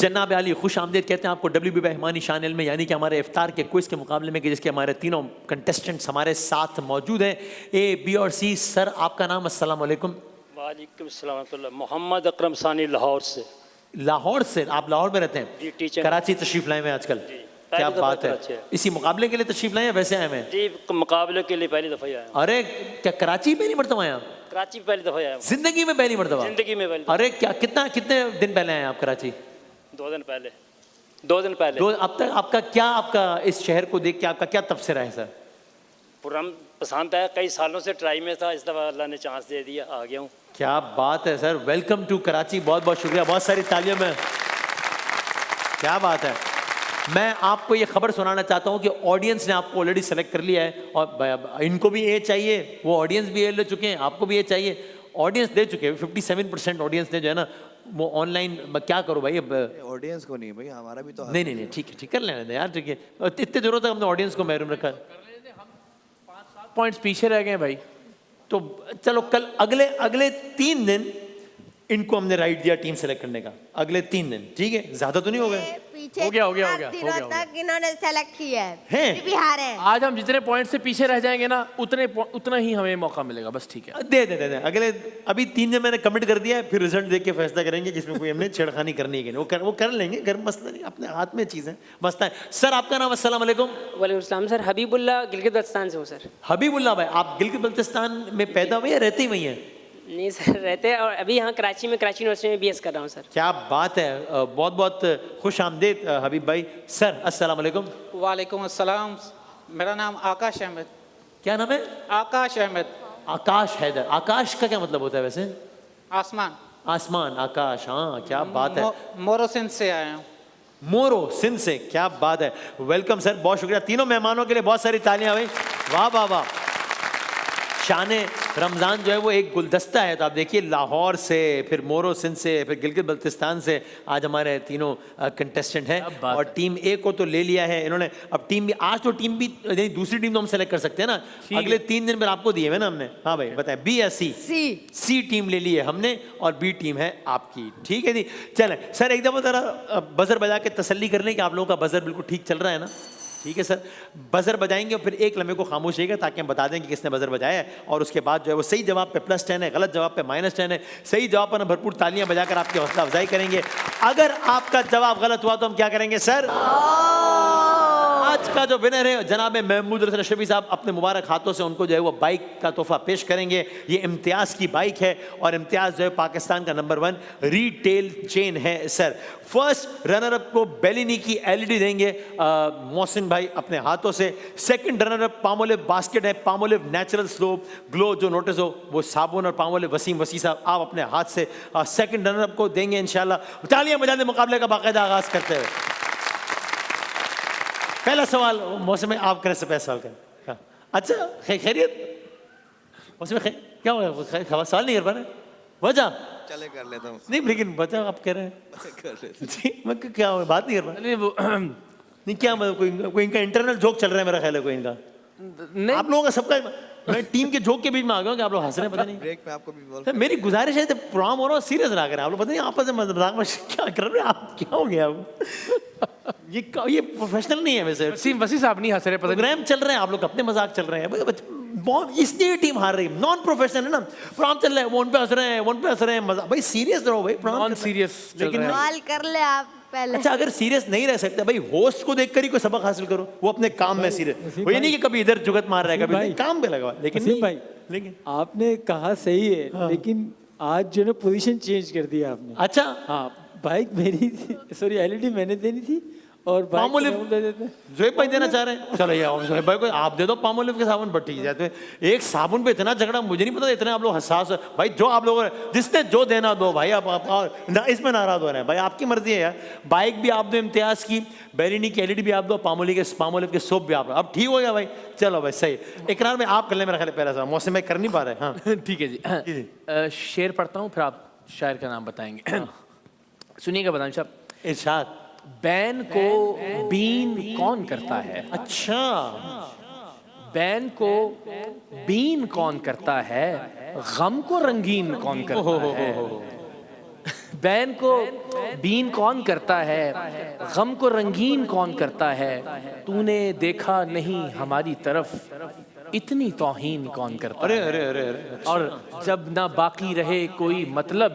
जनाब अली खुश आमदेद कहते हैं आपको WB रहमानी शानिल में, यानी कि हमारे इफ्तार के क्विज के मुकाबले में, कि जिसके हमारे तीनों कंटेस्टेंट्स हमारे साथ मौजूद हैं, A, B और C। सर आपका नाम? अस्सलाम वालेकुम। वालेकुम सलाम। मोहम्मद अकरम सानी, लाहौर से। लाहौर से? आप लाहौर में रहते हैं? जी, टीचर। कराची तशरीफ लाए हैं आजकल? क्या बात है, इसी मुकाबले के लिए तशरीफ लाए हैं वैसे आए हैं? जी, मुकाबले के लिए पहली दफ़ा आया हूं। अरे क्या कराची पहली मरतबा आए आप? कराची पहली दफ़ा आया हूं। जिंदगी में पहली मरतबा? जिंदगी में पहली। अरे क्या, कितने दिन पहले आए आप कराची? 2 दिन पहले। 2 दिन पहले। अब तक आपका इस शहर को देख के आपका क्या तबसरा है सर? पूरा पसंद आया, कई सालों से ट्राई में था, इस दफ़ा अल्लाह ने चांस दे दिया, आ गया हूँ। क्या बात है सर, वेलकम टू कराची। बहुत बहुत शुक्रिया, बहुत सारी तालियों में। क्या बात है। मैं आपको ये खबर सुनाना चाहता हूँ कि ऑडियंस ने आपको ऑलरेडी सेलेक्ट कर लिया है, और इनको भी ए चाहिए, वो ऑडियंस भी ए ले चुके हैं, आपको भी ए चाहिए। ऑडियंस दे चुके हैं 57% ऑडियंस ने जो है ना वो ऑनलाइन। क्या करो भाई, अब ऑडियंस को नहीं भाई, हमारा भी तो नहीं ठीक कर लेना यार, ठीक है। इतने दिनों तक हमने ऑडियंस को महरूम रखा, 5-7 पॉइंट्स पीछे रह गए भाई। तो चलो कल अगले 3 दिन इनको हमने राइट दिया टीम सेलेक्ट करने का, अगले 3 दिन, ठीक है? ज्यादा तो नहीं हो गए? हो गया। तक इन्होंने सेलेक्ट किया है। बिहार है। आज हम जितने पॉइंट से पीछे रह जाएंगे ना, उतना ही हमें मौका मिलेगा, बस ठीक है। दे अगले अभी 3 दिन मैंने कमिट कर दिया है, फिर रिजल्ट देख के फैसला करेंगे कि इसमें कोई हमने छेड़खानी करनी है कि नहीं। वो कर लेंगे, घर मसला नहीं, अपने हाथ में चीज़ है, मसला है। सर आपका नाम? अस्सलाम वालेकुम। वालेकुम सलाम सर, हबीबुल्ला गिलगित बल्तिस्तान से हूँ सर। हबीबुल्ला भाई, आप गिलगित बल्तिस्तान में पैदा हुए या रहते ही वही हैं? नहीं सर, रहते हैं, और अभी यहाँ कराची यूनिवर्सिटी में BS कर रहा हूँ सर। क्या बात है, बहुत बहुत खुश आमदेद हबीब भाई। सर अस्सलाम वालेकुम। वालेकुम अस्सलाम। मेरा नाम आकाश अहमद। क्या नाम है? आकाश अहमद। आकाश हैदर। आकाश का क्या मतलब होता है वैसे? आसमान। आसमान, आकाश, हाँ क्या बात है। मोरो सिंध से आया हूँ। मोरो सिंध से, क्या बात है। वेलकम सर, बहुत शुक्रिया। तीनों मेहमानों के लिए बहुत सारी तालियां भाई, वाह वाह वाह। शान रमज़ान जो है वो एक गुलदस्ता है। तो आप देखिए, लाहौर से, फिर मोरो सिंध से, फिर गिलगित बल्तिस्तान से आज हमारे तीनों कंटेस्टेंट हैं, और टीम ए को तो ले लिया है इन्होंने। अब टीम भी, आज तो टीम भी, दूसरी टीम तो हम सेलेक्ट कर सकते हैं ना, अगले 3 दिन में आपको दिए हुए ना हमने। हाँ भाई बताएं, B या C? सी टीम ले ली है हमने, और B टीम है आपकी, ठीक है जी। चलें सर, एक दफ़ा ज़रा बजर बजा के तसल्ली कर लें कि आप लोगों का बजर बिल्कुल ठीक चल रहा है ना? ठीक है सर, बजर बजाएंगे और फिर 1 लम्हे को खामोश रहेगा ताकि हम बता दें कि किसने बजर बजाया है, और उसके बाद जो है वो सही जवाब पे +10 है, गलत जवाब पे -10 है। सही जवाब पर हम भरपूर तालियां बजाकर आपकी हौसला अफजाई करेंगे। अगर आपका जवाब गलत हुआ तो हम क्या करेंगे सर? आज का जो विनर है जनाब महमूद रसन अशरफी साहब, अपने मुबारक हाथों से उनको जो है वो बाइक का तोहफा पेश करेंगे। ये इम्तियाज़ की बाइक है, और इम्तियाज़ जो है पाकिस्तान का नंबर 1 रिटेल चेन है सर। फर्स्ट रनर अप को बेलिनी की LED देंगे मोहसिन भाई अपने हाथों से। Second runner up Palmolive basket है, पामोलिव नेचुरल स्लोप ग्लो, जो नोटिस हो वो साबुन, और पामोलिव वसी साहब आप अपने हाथ से सेकंड रनर अप को देंगे इंशाल्लाह। तालियां बजाने मुकाबले का बाकायदा आगाज करते हुए। पहला सवाल मौसम, आप करें से पहला सवाल करें। अच्छा खैरियत? मौसम क्या हो गया, सवाल नहीं कर पा रहे? वजह चले कर लेता हूँ। नहीं, लेकिन बचा आप कह रहे हैं कर लेता जी, मैं क्या हो, बात नहीं कर पा रहा। नहीं क्या मतलब, कोई इनका इंटरनल जोक चल रहा है मेरा ख्याल है, कोई इनका नहीं, आप लोगों का सबका। मैं टीम के जोक के बीच में आ गया हूँ कि आप लोग हंस रहे हैं, पता नहीं। ब्रेक में आपको भी बोल। मेरी गुजारिश है, जब प्रोग्राम हो रहा हो सीरियस रहा करें आप लोग, पता नहीं आपस में मजाक में क्या कर रहे हैं आप, क्या हो गया अब? ये प्रोफेशनल नहीं है वैसे। वसी साहब नहीं हंस रहे, पता नहीं। प्रोग्राम चल रहे हैं, आप लोग अपने मजाक चल रहे हैं, इसलिए टीम हार रही है। नॉन प्रोफेशनल है ना, प्रोग्राम चल रहा है, वो उन पे हंस रहे हैं, मजाक। भाई सीरियस रहो भाई, नॉन सीरियस। लेकिन सवाल कर ले आप पहले। अच्छा, अगर सीरियस नहीं रह सकते भाई, होस्ट को देखकर ही कोई सबक हासिल करो, वो अपने काम में सीरियस। वो ये नहीं कि कभी इधर जुगत मार रहा है, कभी काम पे लगा। लेकिन भाई, लेकिन आपने कहा सही है, लेकिन आज जो है पोजीशन चेंज कर दिया आपने। अच्छा हाँ, बाइक मेरी थी, सॉरी LED मैंने देनी थी, और पामोलिव दे देते। जोएब भाई देना चाह रहे हैं, चलो यार जोएब भाई को आप दे दो पामोलिव के साबुन, बट ठीक जाते हैं। एक साबुन पे इतना झगड़ा, मुझे नहीं पता इतने आप लोग हसास है भाई। जो आप लोग जिसने जो देना दो भाई, आप इसमें नाराज हो रहे हैं भाई, आपकी मर्जी है यार। बाइक भी आप दो इम्तियाज़ की, बेलिनी की LED भी आप दो, पामोलिव के सोप भी आप दो। अब ठीक हो गया भाई, चलो भाई सही। इकरार में आप कर ले मेरा ख्याल पहला सा, मौसम में कर नहीं पा रहे। हाँ ठीक है जी। शेर पढ़ता हूँ, फिर आप शायर का नाम बताएंगे। सुनिएगा बदाम साहब। इरशाद। बैन को बीन कौन करता है? अच्छा, बैन को बीन कौन करता है, गम को रंगीन कौन करता है? बैन को बीन कौन करता है, गम को रंगीन कौन करता है, तूने देखा नहीं हमारी तरफ इतनी तौहीन कौन करता अरे है। अरे अरे अरे और जब ना बाकी रहे कोई मतलब,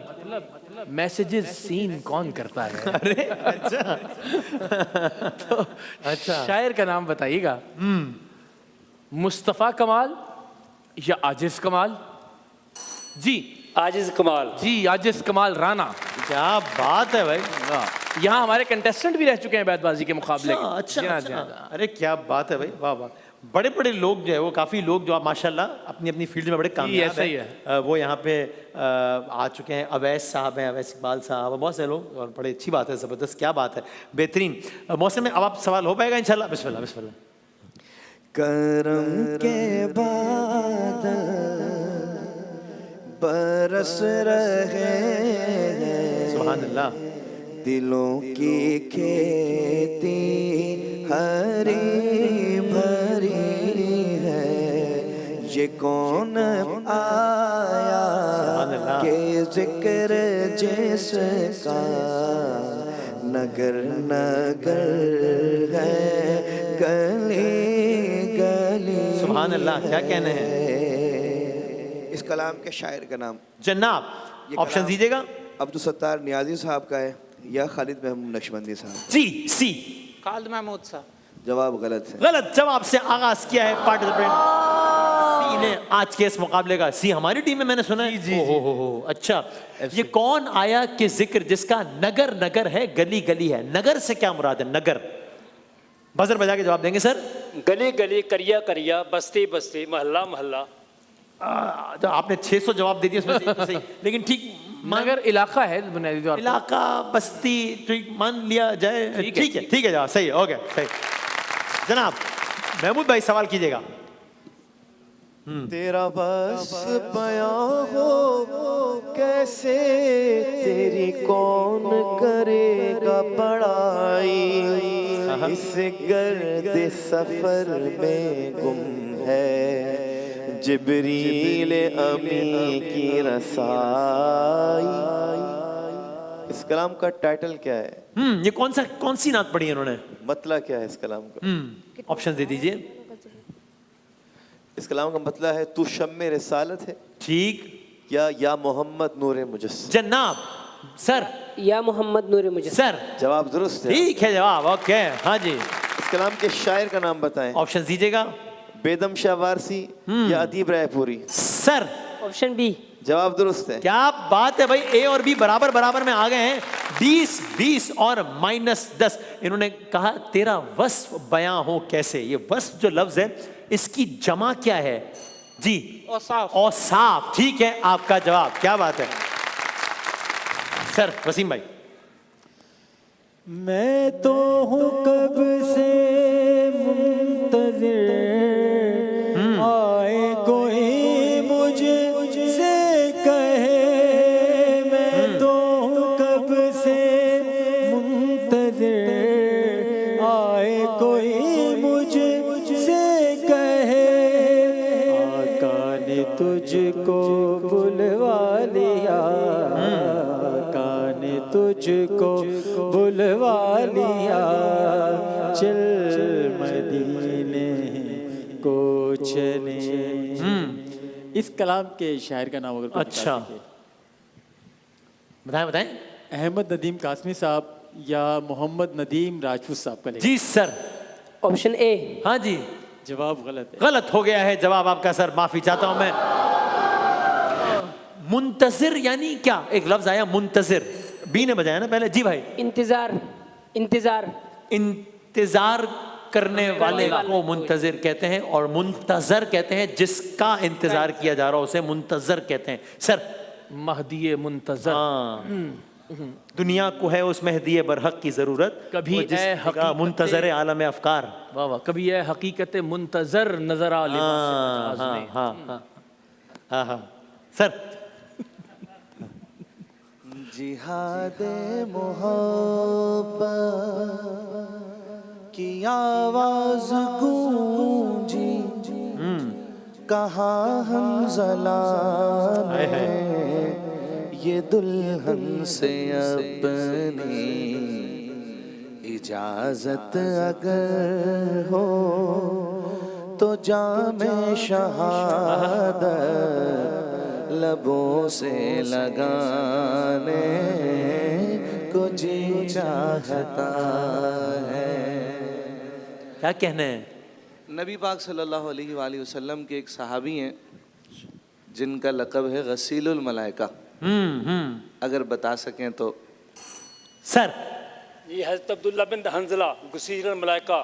मैसेजेस सीन कौन करता है। अरे अच्छा तो अच्छा शायर का नाम बताइएगा। मुस्तफ़ा कमाल या आजिज कमाल? जी आजिज़ कमाल। जी, आजिज कमाल राना। क्या बात है भाई। यहाँ हमारे कंटेस्टेंट भी रह चुके हैं बैतबाजी के मुकाबले के। अच्छा जी हाँ, अच्छा जी हाँ। अरे क्या बात है भाई, वाह वाह। बड़े बड़े लोग जो है वो काफ़ी लोग जो आप माशाल्लाह अपनी अपनी फील्ड में बड़े कामयाब ऐसा ही हैं, वो यहाँ पे आ चुके हैं। अवैस साहब हैं, अवैस इकबाल साहब, बहुत से लोग, और बड़े अच्छी बात है, ज़बरदस्त, क्या बात है, बेहतरीन मौसम में। अब आप सवाल हो पाएगा इंशाल्लाह। बिस्मिल्लाह बिस्मिल्लाह। करम के बादल बरस रहे हैं, सुभान अल्लाह। दिलों की खेती हरी भरी है, ये कौन आया के जिक्र जिसका नगर नगर है, गली गली। सुभान अल्लाह, क्या कहने हैं इस कलाम के शायर का नाम जनाब? ये ऑप्शन कलाम दीजिएगा। अब्दुल सत्तार नियाजी साहब का है या खालिद महमूद नक्शबंदी साहब? जी सी। खालिद महमूद साहब। जवाब गलत है। गलत जवाब से आगाज किया है पार्टिसिपेंट सी ने आज के इस मुकाबले का। सी हमारी टीम में मैंने सुना है। जी, हो अच्छा। ये कौन आया कि जिक्र जिसका नगर नगर है, गली गली है? नगर से क्या मुराद है? नगर। बजर बजा के जवाब देंगे सर। गली गली, करिया करिया, बस्ती बस्ती, मोहल्ला मोहल्ला। तो आपने 600 जवाब दे दिए उसमें से एक तो सही, लेकिन ठीक मगर इलाका है बुनियादी तौर पर। इलाका बस्ती ठीक मान लिया जाए। ठीक है जवाब सही है। ओके सही। जनाब महमूद भाई सवाल कीजिएगा। तेरा बस बयां हो कैसे, तेरी कौन करेगा पढ़ाई, इस गर्द सफर में गुम है जिब्रील अमी की रसाई। इस कलाम का टाइटल क्या है? ये कौन सी नात पढ़ी है उन्होंने? मतलब क्या है इस कलाम का? ऑप्शन दे दीजिए। इस कलाम का मतलब है तू शम्मे रिसालत है, ठीक। या मोहम्मद नूर मुजस्सिम। जनाब सर। या मोहम्मद नूर मुझे। सर जवाब दुरुस्त है। ठीक है जवाब। ओके हाँ जी। इस कलाम के शायर का नाम बताएं। ऑप्शन दीजिएगा। बेदम शाह वारसी या Adeeb Raipuri? Sir option B. जवाब दुरुस्त है। क्या बात है भाई, ए और बी बराबर बराबर में आ गए हैं। 20 और -10। इन्होंने कहा तेरा वस्फ बयां हो कैसे। ये वस्फ जो लफ्ज है इसकी जमा क्या है? जी औसाफ। औसाफ। ठीक है आपका जवाब, क्या बात है सर। वसीम भाई। मैं तो हूँ कब से मुंतज़िर, आए कोई मुझसे कहे। मैं तो हूँ कब से मुंतज़िर, आए कोई मुझसे कहे। आका ने तुझको बुलवा लिया, आका ने तुझको बुलवा लिया, चल मदीने को चले। इस कलाम के शायर का नाम अगर कोई बता अच्छा सके। बताएं बताएं। अहमद नदीम कासमी साहब या मोहम्मद नदीम राजपूत साहब का लेखन। जी सर। Option A. हाँ जी। जवाब गलत है। गलत हो गया है जवाब आपका सर, माफी चाहता हूं मैं। मुंतजिर यानी क्या? एक लफ्ज आया मुंतजिर, बी ने बजाया ना पहले। जी भाई। इंतजार। इंतजार। इंतजार करने वाले को मुंतजिर कहते हैं, और मुंतजर कहते हैं जिसका इंतजार किया जा रहा है उसे मुंतजर कहते हैं सर। महदी मुंतजर। दुनिया को है उस मेहदी बरहक की जरूरत, कभी जिसका हकीकत मुंतजर आलम अफकार। वाह वाह। कभी यह हकीकत मुंतजर नजर आ ले। हाँ सर। जिहादे मोहब्बत की आवाज गूंजी, कहाँ हंज़ला ने ये दुल्हन से अपनी इजाजत अगर हो तो जामे शहादत लबों से लगाने को जी चाहता है। क्या कहना है? नबी पाक सल्लल्लाहु अलैहि वसल्लम के एक सहाबी हैं जिनका लक़ब है गसीलुल मलाइका। अगर बता सकें तो। सर ये हज़रत अब्दुल्ला बिन हंजला गुसीर मलाइका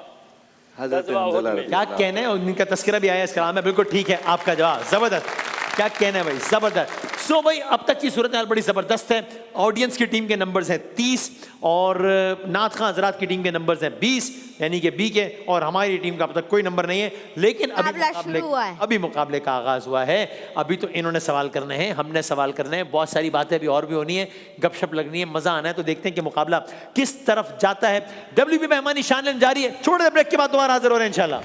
हज़रत गज़वा उहद हंज़ला में। क्या कहना है? उनका तस्करा भी आया इस कलाम में। बिल्कुल ठीक है आपका जवाब, जबरदस्त। क्या कहना है भाई, जबरदस्त। सो भाई अब तक की सूरत हाल बड़ी जबरदस्त है। ऑडियंस की टीम के नंबर्स हैं 30 और नाथ खां हजरात की टीम के नंबर्स हैं 20 यानी कि बी के, और हमारी टीम का अब तक कोई नंबर नहीं है। लेकिन अभी मुकाबले का आगाज हुआ है। अभी तो इन्होंने सवाल करने हैं, हमने सवाल करने हैं, बहुत सारी बातें भी और भी होनी है, गपशप लगनी है, मजा आना है। तो देखते हैं कि मुकाबला किस तरफ जाता है। WB मेहमानी शान जारी है। छोटे ब्रेक के बाद दोबारा हाजिर हो रहे हैं इंशाल्लाह।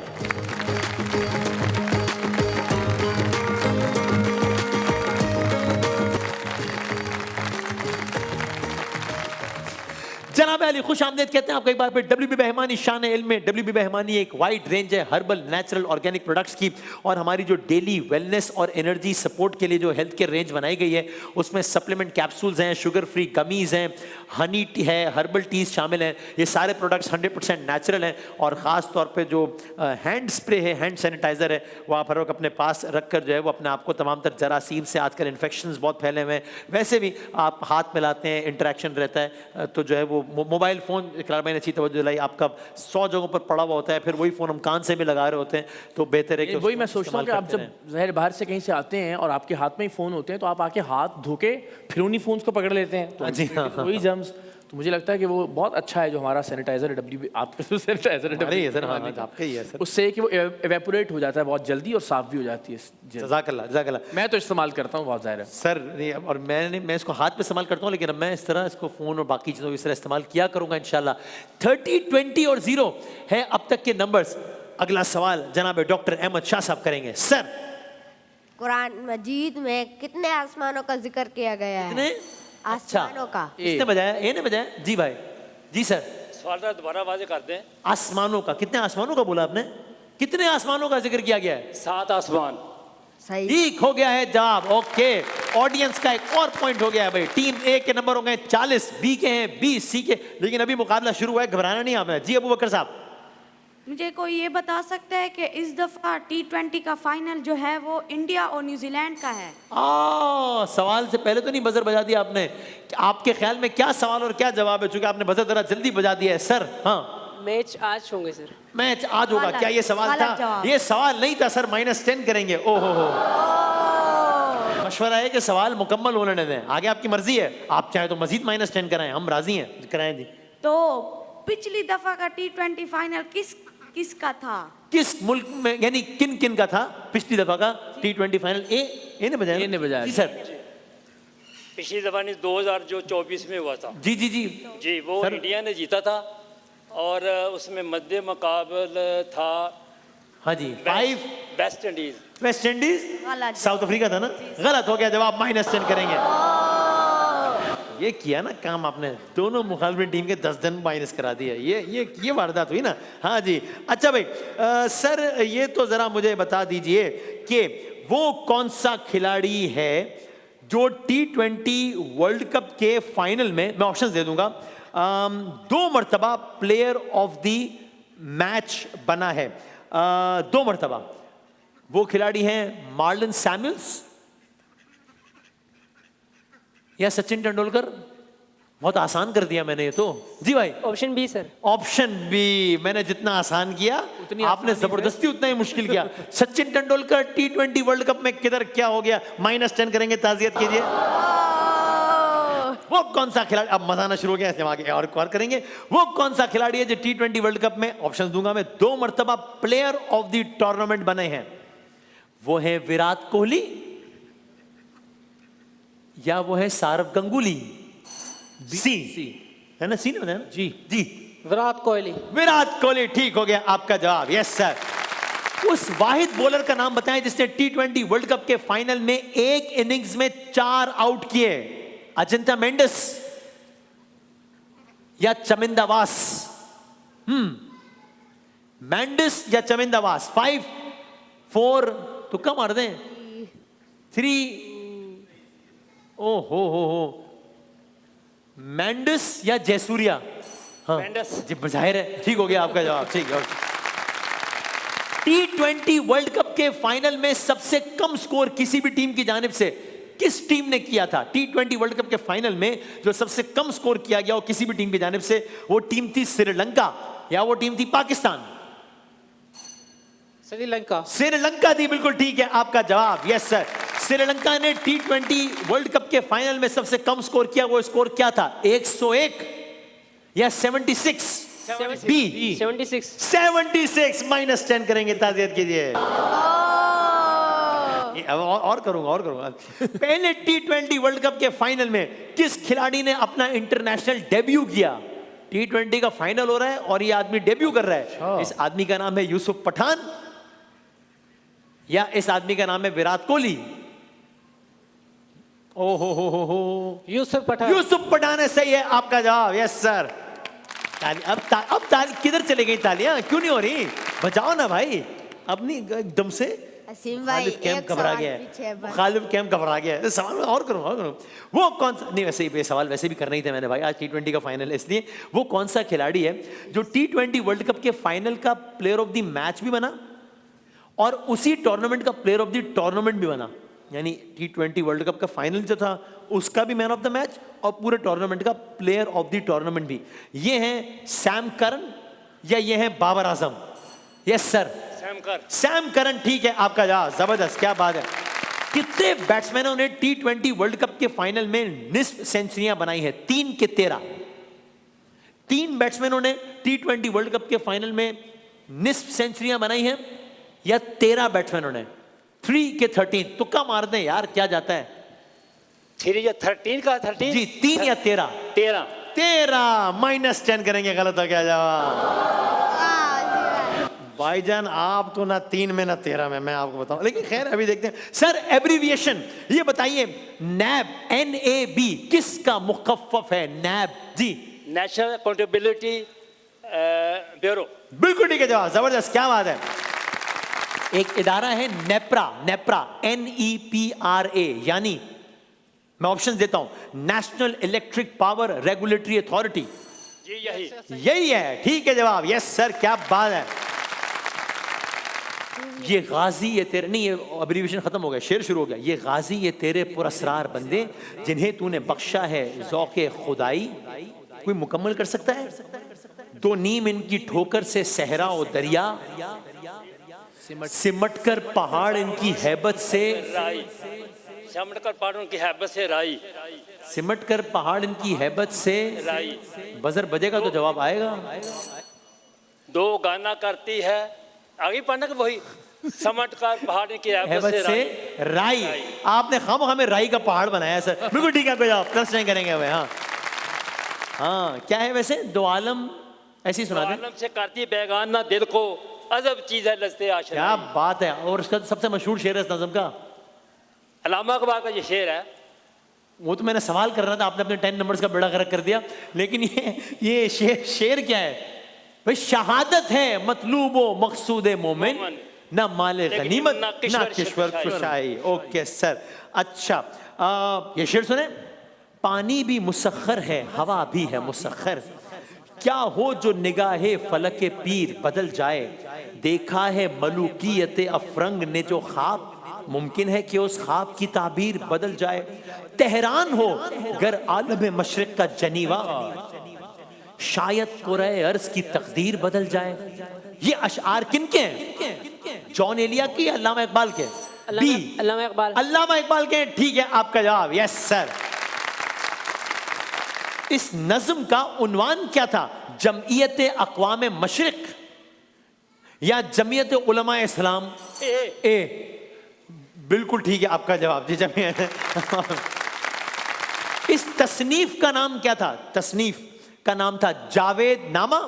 जनाब अली खुश आमदेद कहते हैं आपको एक बार फिर WB मेहमानी शान इल्म में। WB मेहमानी एक वाइड रेंज है हर्बल नेचुरल ऑर्गेनिक प्रोडक्ट्स की, और हमारी जो डेली वेलनेस और एनर्जी सपोर्ट के लिए जो हेल्थ केयर रेंज बनाई गई है उसमें सप्लीमेंट कैप्सूल्स हैं, शुगर फ्री गमीज़ हैं, हनी टी है, हर्बल टीज शामिल हैं। ये सारे प्रोडक्ट्स 100% नेचुरल हैं, और ख़ास तौर पर जो हैंड स्प्रे है, हैंड सैनिटाइज़र है, वो आप हर वक्त अपने पास रख कर जो है वो अपने आप को तमाम तर जरासीम से, आजकल इन्फेक्शन बहुत फैले हुए हैं, वैसे भी आप हाथ मिलाते हैं, इंटरेक्शन रहता है, तो जो है वो मोबाइल फ़ोन, इकरार भाई ने अच्छी तवज्जो दिलाई, आपका 100 जगहों पर पड़ा हुआ होता है, फिर वही फ़ोन हम कान से भी लगा रहे होते हैं, तो बेहतर है कि वही मैं सोचता हूँ कि आप जब ज़ाहिर बाहर से कहीं से आते हैं और आपके हाथ में ही फ़ोन होते हैं, तो आप आके हाथ धो के फिर उन्हीं फ़ोन्स को पकड़ लेते हैं, तो जी हाँ, वही जर्म्स। तो मुझे लगता है कि वो बहुत अच्छा है जो हमारा सैनिटाइजर WB, आपका जो सैनिटाइजर है सर, हाँ, आपका ही है सर। उससे कि वो एवेपोरेट हो जाता है बहुत जल्दी और साफ भी हो जाती है। जज़ाकल्लाह, जज़ाकल्लाह। मैं तो इस्तेमाल करता हूँ, बहुत ज़ाहिर है सर नहीं, और मैं इसको हाथ पे इस्तेमाल करता हूँ, लेकिन अब मैं इस तरह इसको फ़ोन और बाकी चीज़ों इस तरह इस्तेमाल किया करूँगा इंशाल्लाह। 30, 20 और 0 है अब तक के नंबर्स। अगला सवाल जनाब डॉक्टर अहमद शाह साहब करेंगे। सर कुरान मजीद में कितने आसमानों का जिक्र किया गया है? कितने आसमानों का? किसने बजाया? ए ने बजाया? जी भाई, जी सर। सवाल दोबारा वाजे कर दें। आसमानों का, कितने आसमानों का बोला आपने? कितने आसमानों का जिक्र किया गया है? 7 आसमान। सही, ठीक हो गया है जवाब। ओके, ऑडियंस का एक और पॉइंट हो गया है भाई। टीम ए के नंबर हो गए 40, बी के हैं 20, सी के, लेकिन अभी मुकाबला शुरू हुआ है, घबराना नहीं हमें। जी अबू बकर साहब, मुझे कोई ये बता सकता है कि इस दफ़ा T20 का फाइनल जो है वो इंडिया और न्यूजीलैंड का है? सवाल से पहले तो नहीं बजर बजा दिया आपने। आपके ख्याल में क्या सवाल और क्या जवाब है? चूंकि आपने बजर जरा जल्दी बजा दिया है सर। हाँ, मैच आज होंगे सर। मैच आज होगा, क्या ये सवाल था? ये सवाल नहीं था सर, -10 करेंगे। ओहो हो, मशवरा है कि सवाल मुकम्मल होने दें, आगे आपकी मर्जी है, आप चाहे तो मजीद -10 कराएं, हम राजी हैं, कराएं जी। तो पिछली दफ़ा का T20 फाइनल किसका था? किस मुल्क में, यानी किन किन का था पिछली दफा का T20 फाइनल? ए ने बजाया? ए ने बजाया जी सर। पिछली दफा नहीं, 2024 में हुआ था। जी जी जी जी, वो इंडिया ने जीता था, और उसमें मध्य मुकाबला था। हाँ जी, 5 West Indies. West Indies, south Africa था ना? गलत हो गया जवाब, -10 करेंगे। ये किया ना काम आपने, दोनों मुखालिफिन टीम के 10 दिन माइनस करा दिया। ये वारदात हुई ना। हाँ जी, अच्छा भाई सर ये तो जरा मुझे बता दीजिए कि वो कौन सा खिलाड़ी है जो T20 वर्ल्ड कप के फाइनल में, मैं ऑप्शंस दे दूंगा, 2 मरतबा प्लेयर ऑफ द मैच बना है। 2 मरतबा वो खिलाड़ी हैं मार्लन सैमुअल्स या सचिन तेंदुलकर? बहुत आसान कर दिया मैंने ये तो। जी भाई, option B sir. Option B, मैंने जितना आसान किया उतनी आपने जबरदस्ती उतना ही मुश्किल किया। Sachin Tendulkar T20 world cup में किधर क्या हो गया? -10 करेंगे, ताज़ियत कीजिए। वो कौन सा खिलाड़ी, अब मजा आना शुरू हो गया, आगे और करेंगे। वो कौन सा खिलाड़ी है जो T20 वर्ल्ड कप में, ऑप्शन दूंगा मैं, 2 मरतबा प्लेयर ऑफ द टूर्नामेंट बने हैं? वो है विराट कोहली या वो है सौरव गंगुली? सी है ना? सी ने बताया ना? जी जी, विराट कोहली। विराट कोहली, ठीक हो गया आपका जवाब। Yes sir. उस वाहिद बॉलर का नाम बताएं जिसने T20 वर्ल्ड कप के फाइनल में एक इनिंग्स में 4 आउट किए। अजंता मेंडिस या चमिंदावास? मेंडिस या चमिंदावास? 5 4 तुक्का मार दें। 3 ओ हो मेंडिस या जयसूर्या? हाँ मेंडिस। जी जाहिर है ठीक हो गया आपका जवाब। ठीक है। T20 वर्ल्ड कप के फाइनल में सबसे कम स्कोर किसी भी टीम की जानिब से किस टीम ने किया था? T20 वर्ल्ड कप के फाइनल में जो सबसे कम स्कोर किया गया वो किसी भी टीम की जानिब से, वो टीम थी श्रीलंका या वो टीम थी पाकिस्तान? श्रीलंका। श्रीलंका थी, बिल्कुल ठीक है आपका जवाब। यस सर, श्रीलंका ने T20 वर्ल्ड कप के फाइनल में सबसे कम स्कोर किया। वो स्कोर क्या था? 101 या 76? बी 76। 76 -10 करेंगे, ताज़ियत कीजिए। अब और करूंगा। पहले T20 वर्ल्ड कप के फाइनल में किस खिलाड़ी ने अपना इंटरनेशनल डेब्यू किया? T20 का फाइनल हो रहा है और ये आदमी डेब्यू कर रहा है। इस आदमी का नाम है यूसुफ पठान या इस आदमी का नाम है विराट कोहली? ओ हो यूसुफ पठान। यूसुफ पठान है, सही है आपका जवाब। Yes sir. अब ताली किधर चले गई? तालियां क्यों नहीं हो रही? बजाओ ना भाई। अब नहीं एकदम से असीम भाई खालिद कैंप एक घबरा सवाल गया पीछे है। बस। खालिद कैंप घबरा गया है। सवाल और करूं। वो कौन सा, नहीं वैसे ही सवाल वैसे भी करना ही था मैंने भाई, आज T20 का फाइनल है इसलिए। वो कौन सा खिलाड़ी है जो T20 वर्ल्ड कप के फाइनल का प्लेयर ऑफ द मैच भी बना और उसी टूर्नामेंट का प्लेयर ऑफ द टूर्नामेंट भी बना? यानी T20 वर्ल्ड कप का फाइनल जो था उसका भी मैन ऑफ द मैच और पूरे टूर्नामेंट का प्लेयर ऑफ द टूर्नामेंट भी। ये हैं सैम करन या ये हैं Babar Azam? Yes sir, Sam Curran ठीक है आपका जवाब। जबरदस्त, क्या बात है। कितने बैट्समैनों ने T20 वर्ल्ड कप के फाइनल में निस्फ सेंचुरियां बनाई है? 3 के 13। 3 बैट्समैनों ने T20 वर्ल्ड कप के फाइनल में निस्फ सेंचुरियां बनाई है या 13 बैट्समैनों ने? 3 के 13 तुक्का मार दें यार, क्या जाता है? 3 या 13 का 13 जी 3 या 13? 13। 13 -10 करेंगे, गलत हो गया जवाब। भाईजान आप तो ना 3 में ना 13 में, मैं आपको बताऊं। लेकिन खैर अभी देखते हैं। सर एब्रीविएशन ये बताइए, नैब NAB किसका मुखफ़्फ़ है? नैब जी, नेशनल अकाउंटेबिलिटी ब्यूरो। बिल्कुल ठीक है जवाब, जबरदस्त, क्या बात है। एक इदारा है नेप्रा NEPRA, यानी मैं ऑप्शन देता हूं, national electric power regulatory authority. जी यही है, ठीक है जवाब। यस सर, क्या बात है। ये गाजी ये तेरे, नहीं ये अब्रीविएशन खत्म हो गया, शेर शुरू हो गया। ये गाजी ये तेरे पुरस्रार बंदे जिन्हें तूने बख्शा है ज़ौक़े खुदाई। कोई मुकम्मल कर सकता है? 2 नीम इनकी ठोकर से सहरा और दरिया, सिमट कर पहाड़ इनकी हैबत से, सिमट कर पहाड़ इनकी हैबत से राई, सिमट कर पहाड़ इनकी हैबत से राई। बजर बजेगा तो जवाब आएगा। 2 गाना करती है, आगे पढ़ना कि वही समट कर पहाड़ की हैबत से राई। आपने खामखा हमें राई का पहाड़ बनाया सर। बिल्कुल ठीक है आपका जवाब, प्लस नहीं करेंगे हमें। हाँ क्या है वैसे? 2 आलम ऐसी सुना दें। आलम से करती बेगाना दिल को, अजब चीज है लस्ते आशना। क्या बात है। और उसका सबसे मशहूर शेर है इस नज़म का, अल्लामा इकबाल का ये शेर है। वो तो मैंने सवाल कर रहा था, आपने अपने 10 नंबर्स का बेड़ा गर्क कर दिया। लेकिन ये शेर क्या है भाई? शहादत है मतलूबो मकसूद मोमिन, ना माले गनीमत ना किश्वर खुशाई। ओके सर, अच्छा ये शेर सुने। पानी भी मुसख्खर है, हवा भी है मुसख्खर, क्या हो जो निगाहे फलके पीर बदल जाए। देखा है मलूकियत अफरंग ने जो ख्वाब, मुमकिन है कि उस ख्वाब की ताबीर बदल जाए। तेहरान हो गर आलम मशरिक का जनीवा, शायद कुरए अर्ज की तकदीर बदल जाए। ये अशआर किनके हैं? जॉन एलिया की, अल्लामा इकबाल के? बी अल्लामा इकबाल। अल्लामा इकबाल के, ठीक है आपका जवाब। Yes sir. इस नज्म का उन्वान क्या था? जमइयत अक़वाम मशरिक या जमइयत उलमा इस्लाम? ए बिल्कुल ठीक है आपका जवाब जी, जमइयत। इस तसनीफ का नाम क्या था? तसनीफ का नाम था जावेद नामा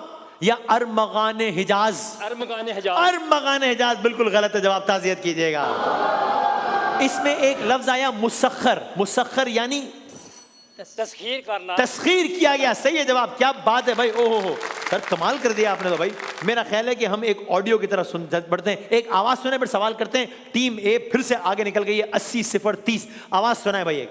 या अरमगान हिजाज? अरमगान हिजाज। अरमगान हिजाज बिल्कुल गलत है जवाब, ताज़ियत कीजिएगा। इसमें एक लफ्ज आया मुसख्खर, मुसख्खर यानी तस्खीर करना। तस्खीर किया गया, सही है जवाब। क्या बात है भाई, ओहो हो सर, कमाल कर दिया आपने तो भाई। मेरा ख्याल है कि हम एक ऑडियो की तरह सुन बढ़ते हैं, एक आवाज सुने फिर सवाल करते हैं। टीम ए फिर से आगे निकल गई है, 80-0-30। आवाज सुनाए भाई एक।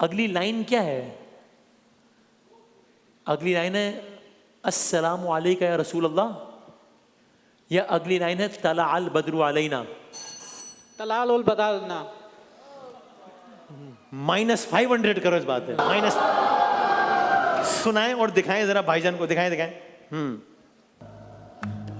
अगली लाइन क्या है? अगली लाइन है अस्सलामु अलैका या रसूल अल्लाह, या अगली लाइन है तला अल बदरु अलैना? तलाल बदलना। -500 करो इस बात है, माइनस। सुनाएं और दिखाएं जरा भाईजान को, दिखाएं दिखाएं।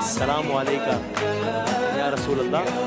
अस्सलामु अलैका या रसूल अल्लाह।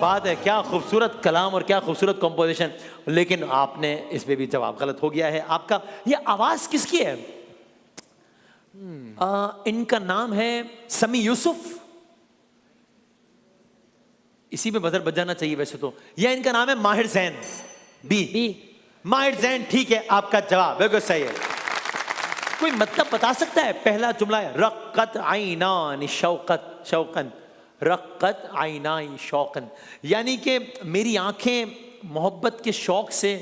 बात है, क्या खूबसूरत कलाम और क्या खूबसूरत कंपोजिशन। लेकिन आपने इस पे भी जवाब गलत हो गया है आपका। ये आवाज किसकी है? इनका नाम है समी यूसुफ। इसी में बजर बज जाना चाहिए वैसे तो। या इनका नाम है माहिर जैन। बी। माहिर जैन, ठीक है आपका जवाब बिल्कुल सही है। कोई मतलब बता सकता है? पहला जुमला है रक्कत आइनानी शौकत शौकन, रक्कत आइनाई शौकन, यानी कि मेरी आंखें मोहब्बत के शौक से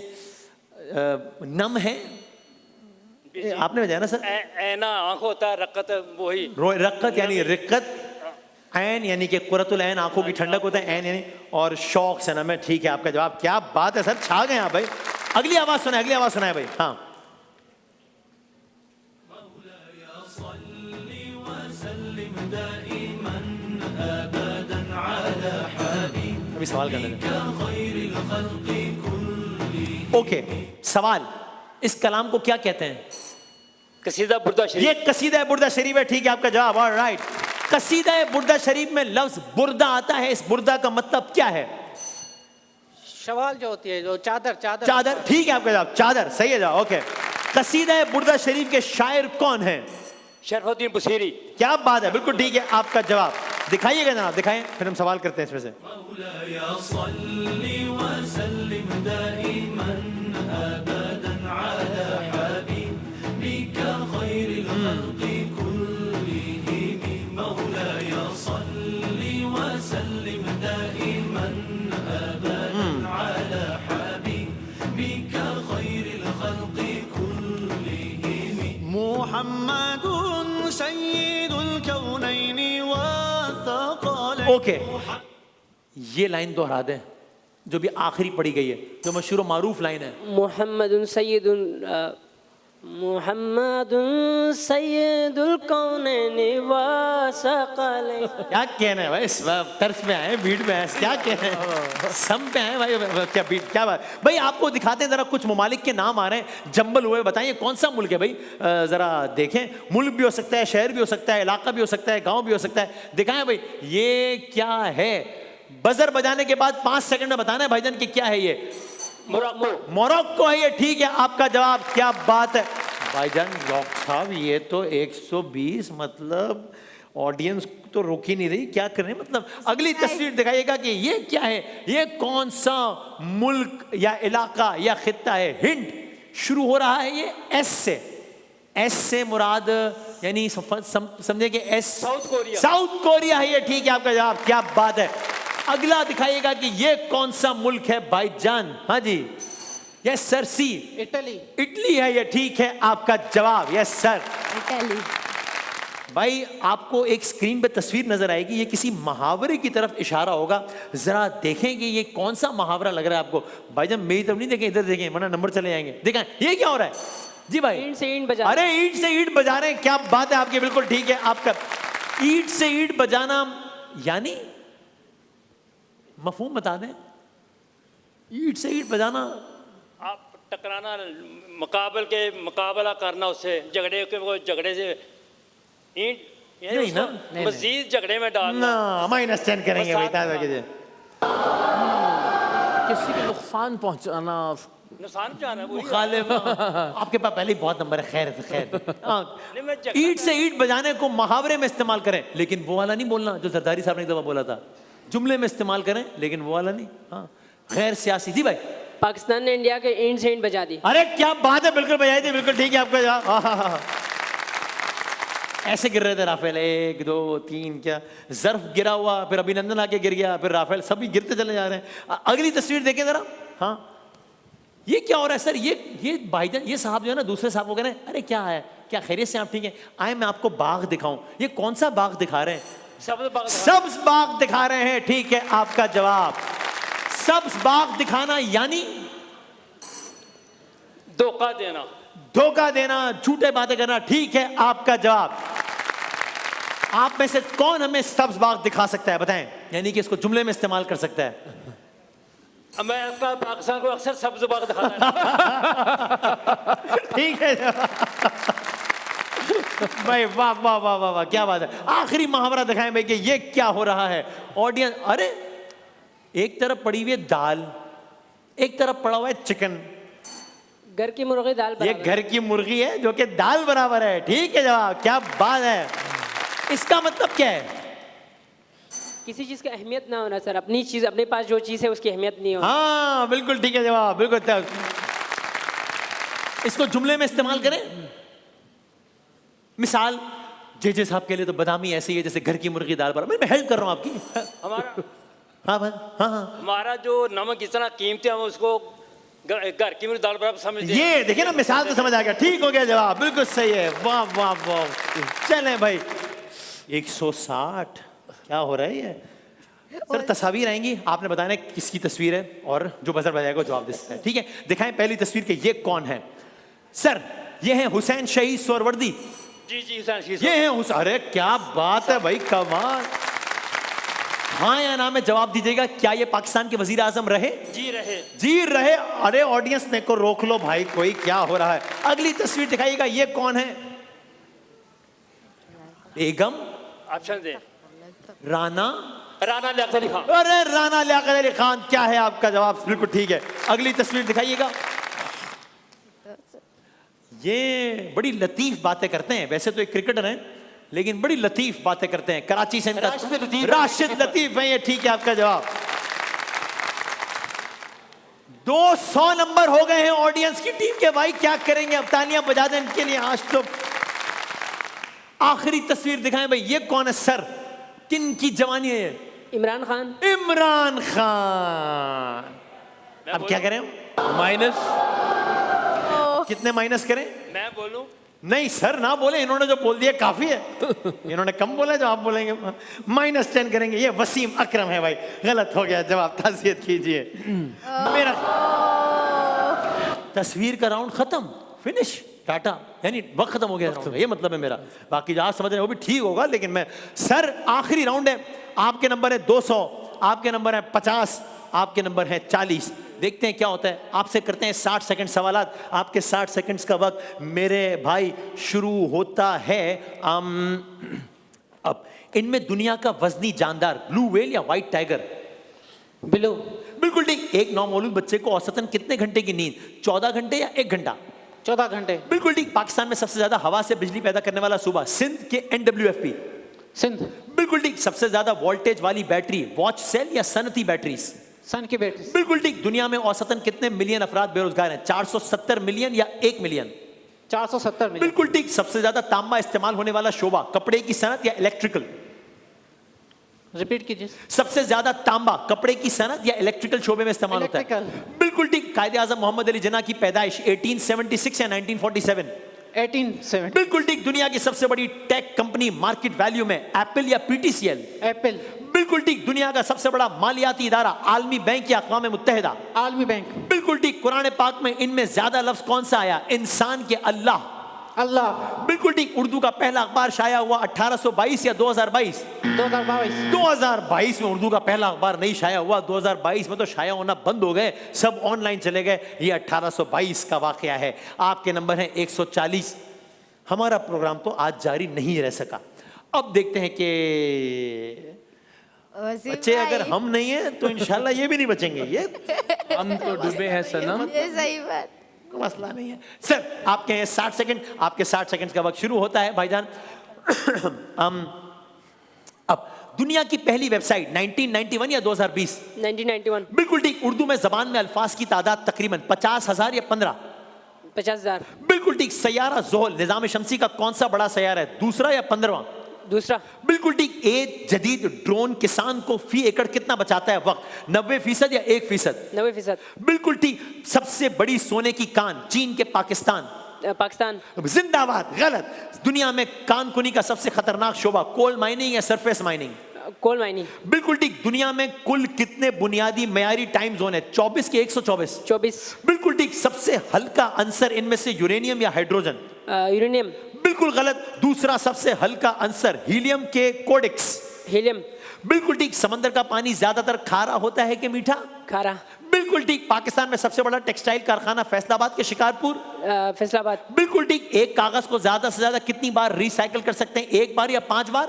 नम है। आपने बताया ना सर। ऐना आंख होता है, रक्कत वही। रक्कत यानी रिक्कत, ऐन यानी कि कुरतुल ऐन, आंखों की ठंडक होता है, ऐन यानी, और शौक से नम है। ठीक है आपका जवाब। क्या बात है सर, छा गए आप भाई। अगली आवाज सुनाए, अगली आवाज सुनाए भाई। हाँ, अभी सवाल करने दें। ओके, सवाल, इस कलाम को क्या कहते हैं? कसीदा बुर्दा शरीफ। ये कसीदा बुर्दा शरीफ है, ठीक है आपका जवाब। ऑलराइट, कसीदा बुर्दा शरीफ में लफ्ज बुर्दा आता है। इस बुर्दा का मतलब क्या है? शवाल जो होती है, जो चादर चादर चादर, ठीक है आपका जवाब, चादर सही है जवाब। ओके, कसीदा बुर्दा शरीफ के शायर कौन है? शरफुद्दीन बुसीरी। क्या बात है, बिल्कुल ठीक है आपका जवाब। दिखाइएगा जनाब, दिखाएं, फिर हम सवाल करते हैं इसमें से। ओके, ये लाइन दोहरा दें जो भी आखिरी पढ़ी गई है, जो मशहूर मारूफ लाइन है। मोहम्मदुन सैयदुल कौनैनि व सकलैन। क्या कहना है भाई, इस तर्ज में आए, बीट में आए, क्या कहना है, सम पे आए भाई, क्या बीट, क्या बात भाई। आपको दिखाते हैं जरा, कुछ ममालिक के नाम आ रहे हैं जंबल हुए। बताइए कौन सा मुल्क है भाई, जरा देखें। मुल्क भी हो सकता है, शहर भी हो सकता है, इलाका भी हो सकता है, गांव भी हो सकता है। दिखाएं भाई, ये क्या है? बजर बजाने के बाद 5 सेकंड में बताना है भाईजान कि क्या है ये। मोरक्को है ये, ठीक है आपका जवाब। क्या बात है भाईजान। डॉक्टर साहब ये तो 120, मतलब ऑडियंस तो रोक ही नहीं रही, क्या कर रहे हैं मतलब। अगली तस्वीर दिखाइएगा कि ये क्या है, ये कौन सा मुल्क या इलाका या खित्ता है। हिंट शुरू हो रहा है ये एस से। एस से मुराद यानी समझे कि S, south Korea. South Korea है ये, ठीक है आपका जवाब। क्या बात है। अगला दिखाइएगा कि ये कौन सा मुल्क है भाईजान। हाँ जी, यस सर। सी, इटली। इटली है ये, ठीक है आपका जवाब। Yes sir. इटली। भाई आपको एक स्क्रीन पे तस्वीर नजर आएगी, ये किसी मुहावरे की तरफ इशारा होगा। जरा देखेंगे ये कौन सा मुहावरा लग रहा है आपको। भाईजान मेरी तरफ नहीं देखें, इधर देखें वरना नंबर चले जाएंगे। देखें ये क्या हो रहा है जी भाई। ईंट से ईंट बजा। अरे ईंट से ईंट बजा रहे हैं, क्या बात है आपकी, बिल्कुल ठीक है आपका। ईंट से ईंट बजाना यानी मफहूम बता दें, ईंट से ईंट बजाना। आप टकराना, मुकाबला करना उससे, झगड़े के वो झगड़े से ईंट नहीं ना, मजीद झगड़े में डालना। ना -10 करेंगे भाई, ताज़ा कीजिए। किसी को नुकसान पहुंचाना, नुकसान जाना वही है। मुखालिफ, आपके पास पहले ही बहुत नंबर है, खैर से खैर। नहीं, मैं झगड़ा- ईंट से ईंट बजाने को मुहावरे में इस्तेमाल करें, लेकिन वो वाला नहीं बोलना जो जरदारी साहब ने एक दफा बोला था। जुमले में इस्तेमाल करें, लेकिन वो वाला नहीं। हाँ, गैर सियासी। जी भाई, पाकिस्तान ने इंडिया के ईंट से ईंट बजा दी। अरे क्या बात है, बिल्कुल बजाई थी, बिल्कुल ठीक है आपका जवाब। हाँ। ऐसे गिर रहे थे राफेल, 1 2 3, क्या जर्फ गिरा हुआ, फिर अभिनंदन आके गिर गया, फिर राफेल, सभी गिरते चले जा रहे हैं। अगली तस्वीर देखें जरा। हाँ, ये क्या हो रहा है सर? ये भाईजान, ये साहब जो है ना, दूसरे साहब को कह रहे हैं, अरे क्या है, क्या खैरियत से आप ठीक है? आए मैं आपको बाग दिखाऊं। ये कौन सा बाग दिखा रहे हैं? सब्ज बाग दिखा रहे हैं। ठीक है आपका जवाब। सब्ज बाग दिखाना यानी धोखा देना। धोखा देना, झूठे बातें करना। ठीक है आपका जवाब। आप में से कौन हमें सब्ज बाग दिखा सकता है, बताएं, यानी कि इसको जुमले में इस्तेमाल कर सकता है? मैं आपका पाकिस्तान को अक्सर सब्ज बाग दिखाता है। ठीक है भाई, वाह वाह वाह वाह वाह, क्या बात है। आखिरी मुहावरा दिखाएं भाई कि ये क्या हो रहा है। ऑडियंस, अरे एक तरफ पड़ी हुई है दाल, एक तरफ पड़ा हुआ है चिकन। घर की मुर्गी दाल ये बराबर। घर की मुर्गी है जो कि दाल बराबर है। ठीक है जवाब, क्या बात है। इसका मतलब क्या है? किसी चीज की अहमियत ना होना सर, अपनी चीज, अपने पास जो चीज है उसकी अहमियत नहीं होना। हाँ बिल्कुल ठीक है जवाब, बिल्कुल। इसको जुमले में इस्तेमाल करें। मिसाल, जे साहब के लिए तो बदामी ऐसी है जैसे घर की मुर्गी दाल बराबर। मैं हेल्प कर रहा हूं आपकी। हमारा हाँ भाई, हाँ। हमारा जो नमक इतना कीमती है, हम उसको घर की मुर्गी दाल बराबर समझते हैं। ये देखिए ना, मिसाल तो समझ आ गया। ठीक हो गया जवाब, बिल्कुल सही है। वाह वाह वाह। चलें भाई, 160। क्या हो रहा है ये? सर तस्वीर आएंगी, आपने बताना है किसकी तस्वीर है, और जो बजर बजाएगा जवाब दे सकता है। ठीक है, दिखाएं पहली तस्वीर के ये कौन है। सर ये है हुसैन शहीद सोहरवर्दी। जी हुसैन शहीद। ये है हुसैन। अरे क्या बात है भाई, कमाल। हाँ या ना में जवाब दीजिएगा। क्या ये पाकिस्तान के वजीर आजम रहे? जी रहे। जी रहे। अरे ऑडियंस ने को रोक लो भाई, कोई क्या हो रहा है। अगली तस्वीर दिखाइएगा, ये कौन है? बेगम ऑप्शन दे। राना लियाकत अली खान। अरे राना लियाकत अली खान, क्या है आपका जवाब? बिल्कुल ठीक है। अगली तस्वीर दिखाइएगा। ये बड़ी लतीफ बातें करते हैं, वैसे तो एक क्रिकेटर हैं लेकिन बड़ी लतीफ बातें करते हैं। कराची से राशिद लतीफ है ये। ठीक है आपका जवाब। 200 नंबर हो गए हैं ऑडियंस की टीम के। भाई क्या करेंगे अब, तालियां बजा दें इनके लिए आज तो। आखिरी तस्वीर दिखाएं भाई, ये कौन है सर? किन की जवानी है ये? इमरान खान। इमरान खान। अब क्या करें? माइनस। कितने माइनस करें? मैं बोलूं? नहीं सर ना बोले, इन्होंने जो बोल दिया काफी है। इन्होंने कम बोला, जो आप बोलेंगे -10 करेंगे। ये वसीम अकरम है भाई, गलत हो गया जवाब, ताज़ियत कीजिए। मेरा तस्वीर का राउंड खत्म, फिनिश, टाटा, यानी वक्त खत्म हो गया राउंड का, ये मतलब है मेरा। बाकी जो आप समझ रहे हैं वो भी ठीक होगा, लेकिन मैं सर आखिरी राउंड है। आपके नंबर है 200, आपके नंबर है 50, आपके नंबर है 40। देखते हैं क्या होता है। आपसे करते हैं 60 सेकंड सवालात। आपके 60 सेकंड्स का वक्त मेरे भाई शुरू होता है। अब इनमें दुनिया का वजनी जानदार ब्लू व्हेल या व्हाइट टाइगर? ब्लू। बिल्कुल ठीक। एक नौमौलूद बच्चे को औसतन कितने घंटे की नींद? 14 घंटे या 1 घंटा? 14 घंटे। बिल्कुल ठीक। पाकिस्तान में सबसे ज्यादा हवा से बिजली पैदा करने वाला सूबा? सिंध के NWFP। सिंध। बिल्कुल ठीक। सबसे ज्यादा वोल्टेज वाली बैटरी वॉच सेल या सनती बैटरीज? सन की बैटरी। बिल्कुल ठीक। दुनिया में औसतन कितने मिलियन अफराद बेरोजगार हैं? 470 मिलियन या 1 मिलियन? 470 मिलियन। बिल्कुल ठीक। सबसे ज्यादा तांबा इस्तेमाल होने वाला शोबा? कपड़े की सनत या इलेक्ट्रिकल? रिपीट कीजिए। सबसे ज्यादा तांबा कपड़े की सनत या इलेक्ट्रिकल शोबे में इस्तेमाल होता है? बिल्कुल ठीक। कायदे आजम मोहम्मद अली जिन्ना की पैदाइश 1876 या 1947? 1870। बिल्कुल ठीक। दुनिया की सबसे बड़ी टेक कंपनी मार्केट वैल्यू में? एप्पल या PTCL? एप्पल। बिल्कुल ठीक। दुनिया का सबसे बड़ा मालियाती इदारा? आलमी बैंक या अक़वाम मुत्तहिदा? आलमी बैंक। बिल्कुल ठीक। कुरान पाक में इनमें ज्यादा लफ्ज कौन सा आया? इंसान के अल्लाह, अल्लाह। बिल्कुल ठीक। उर्दू का पहला अखबार शाया हुआ 1822 या 2022? 2022। 2022 में उर्दू का पहला अखबार नहीं शाया हुआ। 2022 में तो शाया होना बंद हो गए, सब ऑनलाइन चले गए। ये 1822 का वाकया है। आपके नंबर है 140। हमारा प्रोग्राम तो आज जारी नहीं रह सका। अब देखते हैं कि वसीम बच्चे अगर भाई, हम नहीं है तो इंशाल्लाह ये भी नहीं बचेंगे। ये हम तो डूबे हैं सनम। ये सही बात। कोई मसला नहीं है। सर आपके 60 सेकंड, आपके 60 सेकंड का वक्त शुरू होता है भाईजान। अब दुनिया की पहली वेबसाइट 1991 या 2020? 1991। बिल्कुल ठीक। उर्दू में जबान में अल्फाज की तादाद तकरीबन 50,000 या 15? 50,000। बिल्कुल ठीक। सैयारा ज़ोहल निज़ाम शमसी का कौन सा बड़ा सैयारा है, दूसरा या 15वां? दूसरा। बिल्कुल ठीक। एक जदीद ड्रोन किसान को फी एकड़ कितना बचाता है वक्त, 90% या 1%? 90%। बिल्कुल ठीक। सबसे बड़ी सोने की कान चीन के पाकिस्तान? पाकिस्तान। जिंदाबाद। गलत। दुनिया में कानकुनी का सबसे खतरनाक शोबा कोल माइनिंग या सरफेस माइनिंग? Coal mining. बिल्कुल ठीक। दुनिया में कुल कितने बुनियादी मयारी टाइम जोन है, 24 के 124? 24। बिल्कुल ठीक। सबसे हल्का अंसर इनमें से यूरेनियम या हाइड्रोजन? यूरेनियम। बिल्कुल गलत। दूसरा सबसे हल्का अंसर हीलियम के कोडेक्स? हीलियम। बिल्कुल ठीक। समंदर का पानी ज्यादातर खारा होता है कि मीठा? खारा। बिल्कुल ठीक। पाकिस्तान में सबसे बड़ा टेक्सटाइल कारखाना फैसलाबाद के शिकारपुर? फैसलाबाद। बिल्कुल ठीक। एक कागज को ज्यादा से ज्यादा कितनी बार रिसाइकल कर सकते हैं, एक बार या 5 बार?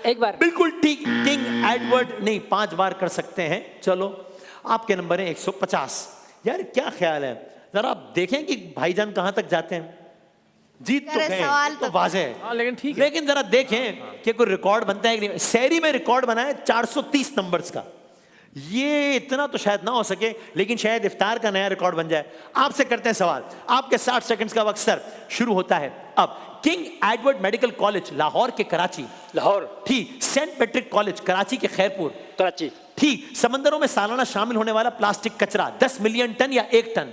एक बार। बिल्कुल ठीक। किंग एडवर्ड नहीं, 5 बार कर सकते हैं। चलो आपके नंबर है 150। यार क्या ख्याल है, जरा आप देखें कि भाईजान कहां तक जाते हैं। जीत तो अरे गए सवाल तो तो- वाज़ेह है, हाँ लेकिन ठीक है। लेकिन जरा देखें कि कोई रिकॉर्ड बनता है कि नहीं। शहरी में रिकॉर्ड बना है 430 नंबर्स का। ये इतना तो शायद ना हो सके, लेकिन शायद इफ्तार का नया रिकॉर्ड बन जाए। आपसे करते हैं सवाल। आपके 60 सेकंड्स का वक्त सर शुरू होता है अब। King Edward medical college Lahore के कराची? लाहौर। ठीक। सेंट पैट्रिक कॉलेज कराची के खैरपुर? कराची। ठीक। समंदरों में सालाना शामिल होने वाला प्लास्टिक कचरा 10 मिलियन टन या 1 टन?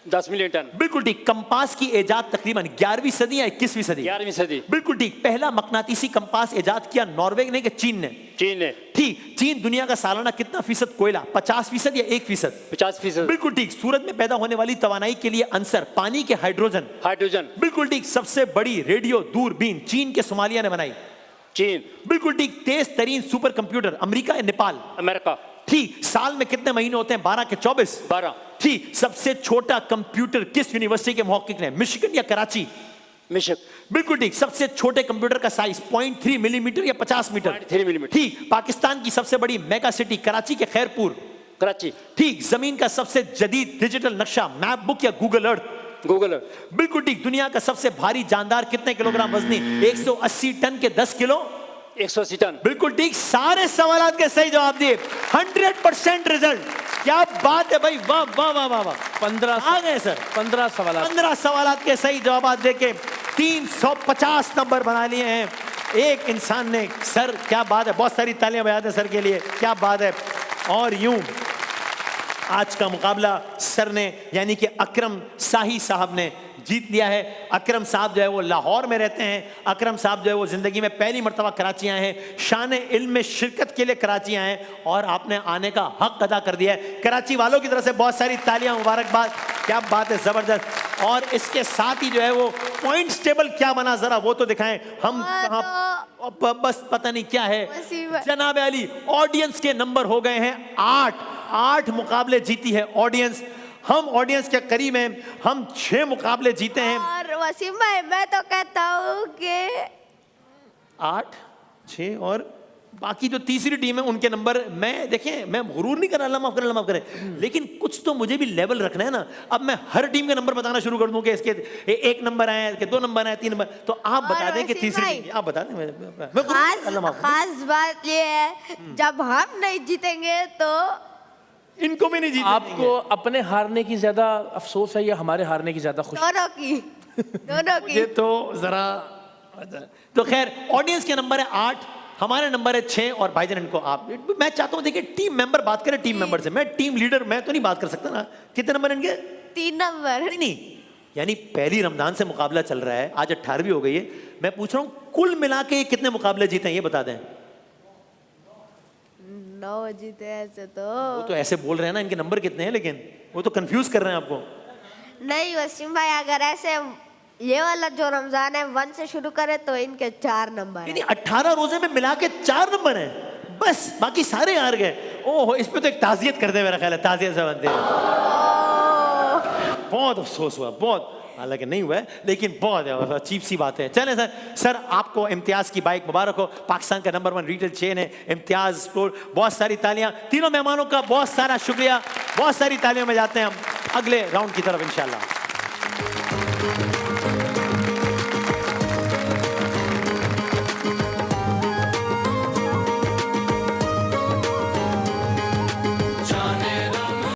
10 million ton. बिल्कुल ठीक। कंपास की इजाद तकरीबन 11वीं सदी या 21वीं सदी? 11वीं सदी। बिल्कुल ठीक। पहला मकनातीसी कंपास इजाद किया नॉर्वे ने कि चीन ने? चीन ने। ठीक। चीन दुनिया का सालाना कितना फीसद कोयला, 50% या 1%? 50%। बिल्कुल ठीक। सूरज में पैदा होने वाली तवानाई के लिए आंसर पानी के हाइड्रोजन? हाइड्रोजन। बिल्कुल ठीक। सबसे बड़ी रेडियो दूरबीन चीन के सोमालिया ने बनाई? चीन। बिल्कुल ठीक। तेज तरीन सुपर कंप्यूटर अमेरिका या नेपाल? अमेरिका। ठीक। साल में कितने महीने होते हैं, 12 के 24? 12। ठीक। सबसे छोटा कंप्यूटर किस यूनिवर्सिटी के मुहक्किक ने, मिशिगन या कराची? मिशक। बिल्कुल ठीक। सबसे छोटे कंप्यूटर का साइज 0.3 मिलीमीटर या 50 मीटर? 0.3 मिलीमीटर। ठीक। पाकिस्तान की सबसे बड़ी मेगा सिटी कराची के खैरपुर? कराची। ठीक। जमीन का सबसे जदीद डिजिटल नक्शा मैप बुक या गूगल अर्थ? गूगल। बिल्कुल ठीक। दुनिया का सबसे भारी जानदार कितने किलोग्राम वजनी, 180 टन के 10 किलो? 180 टन। बिल्कुल ठीक। सारे सवालात के सही जवाब दिए, 100% रिजल्ट। क्या बात है भाई, वाह वाह वाह वाह वाह। 15 आ गए सर। 15 सवाल। 15 सवालात के सही जवाब देके 350 नंबर बना लिए हैं एक इंसान ने। सर क्या बात है, बहुत सारी तालियां बजा दें सर के लिए, क्या बात है। और यूं आज का मुकाबला सर ने यानी कि अकरम शाही साहब ने जीत लिया है। अकरम साहब जो है वो लाहौर में रहते हैं। अकरम साहब जो है वो ज़िंदगी में पहली मर्तबा कराची आए हैं, शान इल्म में शिरकत के लिए कराची आए हैं और आपने आने का हक अदा कर दिया है। कराची वालों की तरफ से बहुत सारी तालियां, मुबारकबाद। क्या बात है, ज़बरदस्त। और इसके साथ ही जो है वो पॉइंट्स टेबल क्या बना ज़रा वो तो दिखाएं। हम कहाँ बस पता नहीं क्या है। जनाब अली, ऑडियंस के नंबर हो गए हैं 8 मुकाबले जीती है ऑडियंस। हम ऑडियंस के करीब हैं, हम 6 मुकाबले जीते हैं। और वसीम भाई मैं तो कहता हूँ कि 8, 6 और बाकी जो तीसरी टीम है उनके नंबर, मैं देखें मैं गुरूर नहीं कर रहा, अल्लाह माफ करें, लेकिन कुछ तो मुझे भी लेवल रखना है ना। अब मैं हर टीम के नंबर बताना शुरू कर दूं कि इसके 1 नंबर आए, कि 2 नंबर आए, 3 नंबर, तो आप और बता दें कि वसीम तीसरी भाई, टीम, आप बता दें। मैं अल्लाह माफ करें। खास बात ये है जब हम नहीं जीतेंगे तो इनको भी नहीं जीते। आपको अपने हारने की ज्यादा अफसोस है या हमारे हारने की ज्यादा खुशी? दोनों की मुझे तो जरा, तो खैर ऑडियंस के नंबर है 8, हमारे नंबर है 6 और भाईजान इनको आप। मैं चाहता हूं देखिए टीम मेंबर बात करें टीम मेंबर से, मैं टीम लीडर मैं तो नहीं बात कर सकता ना। कितने नंबर इनके? 3 नंबर। नहीं, यानी पहली रमजान से मुकाबला चल रहा है, आज 18वीं हो गई है। मैं पूछ रहा हूं कुल मिला के कितने मुकाबले जीते हैं ये बता दें। 9 जीते ऐसे तो। वो तो ऐसे बोल रहे हैं ना, इनके नंबर कितने हैं, लेकिन वो तो कंफ्यूज कर रहे हैं आपको। नहीं वसीम भाई, अगर ऐसे ये वाला जो रमजान है 1 से शुरू करे तो इनके 4 नंबर यानी है। 18 रोजे में मिला के 4 नंबर है, बस बाकी सारे हार गए। ओह, इस पे तो एक ताजियत कर दे, मेरा ख्याल है ताजियत से बनते हैं। बहुत अफसोस हुआ, बहुत, हालांकि नहीं हुआ है, लेकिन बहुत अजीब सी बात है। चलें सर, सर आपको इम्तियाज की बाइक मुबारक हो, पाकिस्तान का नंबर 1 रिटेल चेन है इम्तियाज स्टोर। बहुत सारी तालियां तीनों मेहमानों का, बहुत सारा शुक्रिया, बहुत सारी तालियों में जाते हैं हम अगले राउंड की तरफ इंशाल्लाह।